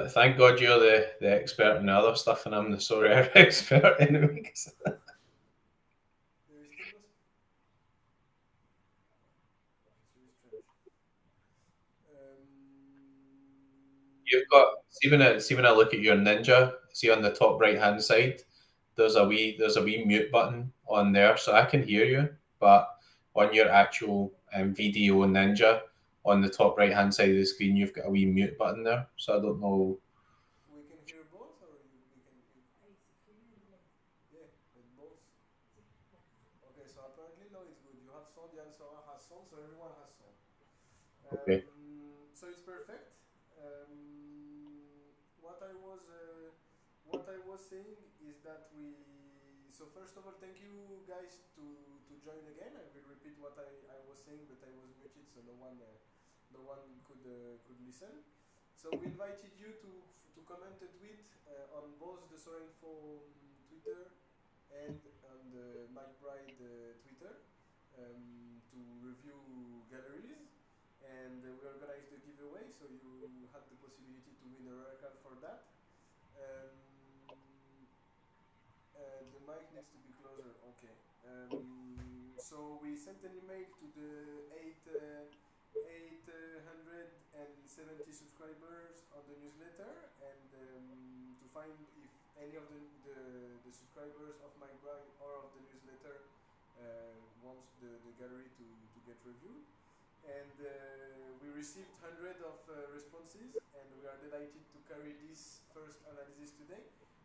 Thank God you're the expert in the other stuff, and I'm the sorare expert anyway. There is still no. It's really strange. You've got see when I look at your Ninja, see on the top right hand side, there's a wee mute button on there, so I can hear you, but on your actual video Ninja, on the top right hand side of the screen, you've got a wee mute button there. So I don't know. We can hear both, or we can. Yeah, with both. Okay, so apparently no, it's good. You have sound, the other has sound, so everyone has sound. Okay. So it's perfect. What I was saying is that we. So first of all, thank you guys to join again. I will repeat what I was saying, but I was muted, so no one could listen. So we invited you to comment a tweet on both the Soaring Info Twitter and on the McBride Twitter to review galleries, and we organized a giveaway, so you had the possibility to win a rare card for that. Um, the mic needs to be closer. Okay. So we sent an email to the 870 subscribers on the newsletter, and to find if any of the subscribers of my brand or of the newsletter wants the gallery to get reviewed. And we received hundreds of responses, and we are delighted to carry this first analysis today.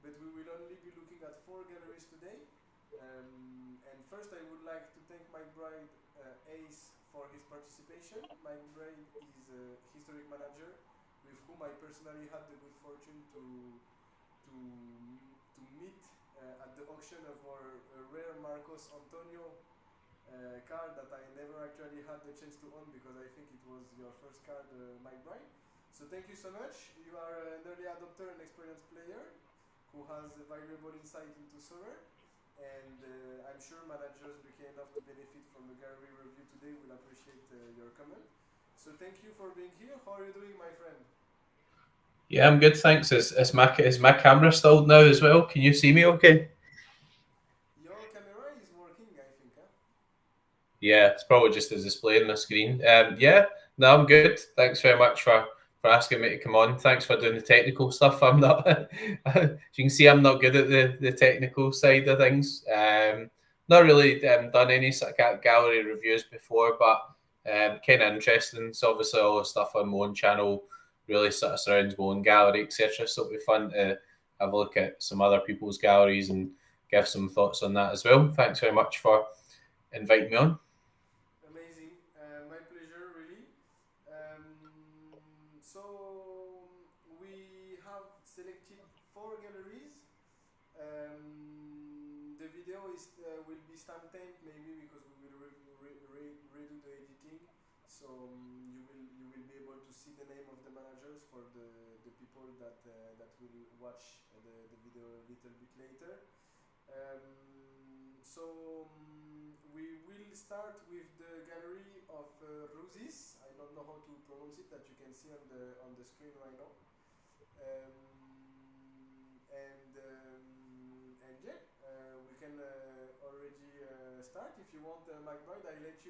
But we will only be looking at 4 galleries today. And first, I would like to thank McBrideAce for his participation. McBride is a historic manager with whom I personally had the good fortune to meet at the auction of our rare Marcos Antonio card that I never actually had the chance to own because I think it was your first card, McBride. So thank you so much. You are an early adopter and experienced player who has a valuable insight into Solar, and I'm sure managers lucky enough to benefit from a gallery review today will appreciate your comment. So thank you for being here. How are you doing, my friend? Yeah, I'm good, thanks. Is my camera stilled now as well? Can you see me okay? Your camera is working, I think, huh? Yeah, it's probably just a display on the screen. Yeah, no, I'm good. Thanks very much for asking me to come on. Thanks for doing the technical stuff. I'm not, as you can see, I'm not good at the technical side of things. Not really done any sort of gallery reviews before, but kind of interesting. It's obviously all the stuff on my own channel really sort of surrounds my own gallery, etc. So it'll be fun to have a look at some other people's galleries and give some thoughts on that as well. Thanks very much for inviting me on. Amazing. My pleasure, really. So we have selected 4 galleries. The video will be stamp-tamed maybe because we will redo the editing. So you will be able to see the name of the managers for the people that will watch the video a little bit later. We will start with the gallery of Ruzis. I don't know how to pronounce it. That you can see on the screen right now. And yeah, we can already start. If you want, McBride, I let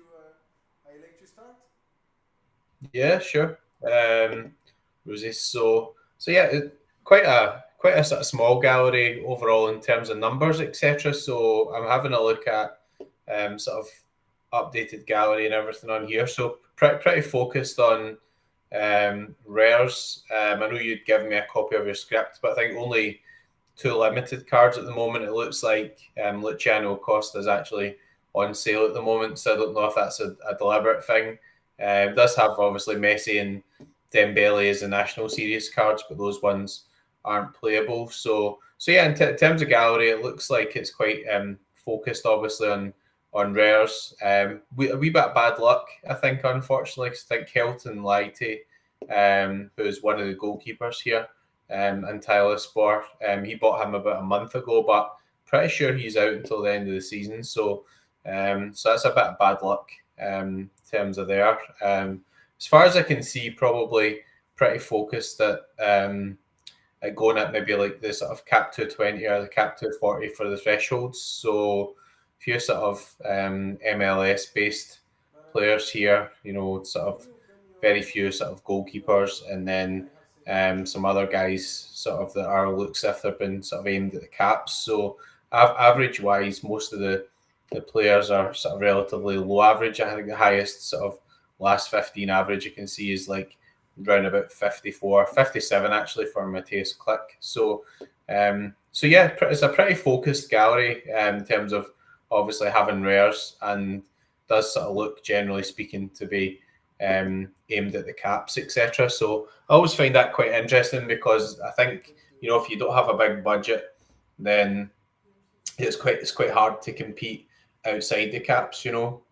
you start. Yeah, sure. Rosie. So yeah, quite a sort of small gallery overall in terms of numbers, etc. So I'm having a look at sort of updated gallery and everything on here. So pretty focused on rares. I know you'd given me a copy of your script, but I think only 2 limited cards at the moment. It looks like Luciano Costa is actually on sale at the moment, so I don't know if that's a deliberate thing. It does have obviously Messi and Dembele as the national series cards, but those ones aren't playable. So yeah, in terms of gallery, it looks like it's quite focused, obviously on rares. A wee bit of bad luck, I think, unfortunately. 'Cause I think Kelton Lighty, who's one of the goalkeepers here, and Tyler Sport, he bought him about a month ago, but pretty sure he's out until the end of the season. So that's a bit of bad luck in terms of there. As far as I can see, probably pretty focused at going at maybe like the sort of cap 220 or the cap 240 for the thresholds. So a few sort of MLS based players here, you know, sort of very few sort of goalkeepers, and then some other guys sort of that are looks if they've been sort of aimed at the caps. So average wise, most of the players are sort of relatively low average. I think the highest sort of last 15 average you can see is like around about 54, 57 actually for McBrideAce Click. So so yeah, it's a pretty focused gallery in terms of obviously having rares, and does sort of look, generally speaking, to be aimed at the caps, etc. So I always find that quite interesting, because I think, you know, if you don't have a big budget, then it's quite hard to compete outside the caps, you know.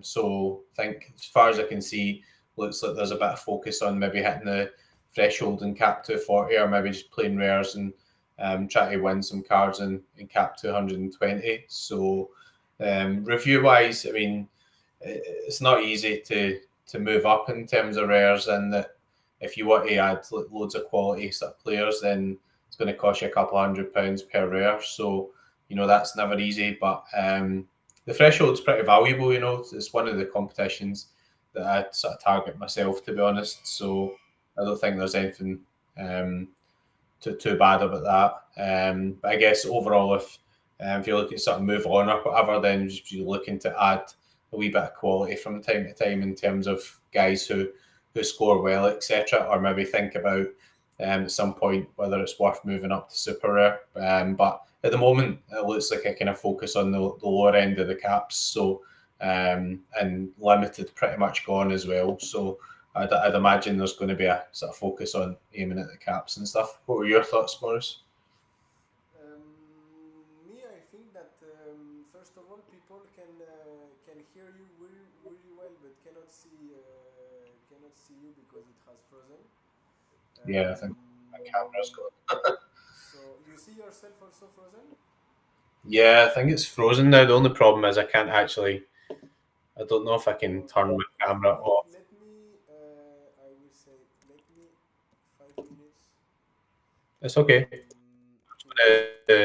So I think, as far as I can see, looks like there's a bit of focus on maybe hitting the threshold in cap 240, or maybe just playing rares and try to win some cards in cap 220. So review wise, I mean, it's not easy to move up in terms of rares, and that if you want to add loads of quality sort of players, then it's going to cost you a couple £100 per rare. So, you know, that's never easy. But the threshold's pretty valuable, you know. It's one of the competitions that I sort of target myself, to be honest. So I don't think there's anything too bad about that. But I guess overall, if you're looking to sort of move on or whatever, then just be looking to add a wee bit of quality from time to time in terms of guys who score well, etc., or maybe think about at some point whether it's worth moving up to super rare. But at the moment, it looks like I kind of focus on the lower end of the caps. So and limited pretty much gone as well. So I'd imagine there's going to be a sort of focus on aiming at the caps and stuff. What were your thoughts, Boris? Me, I think that first of all, people can hear you really, really well, but cannot see you because it has frozen. Yeah, I think my camera's gone. So you see yourself also frozen? Yeah, I think it's frozen now. The only problem is I can't actually. I don't know if I can turn my camera off. Let me. I will say. Let me 5 minutes. It's okay. To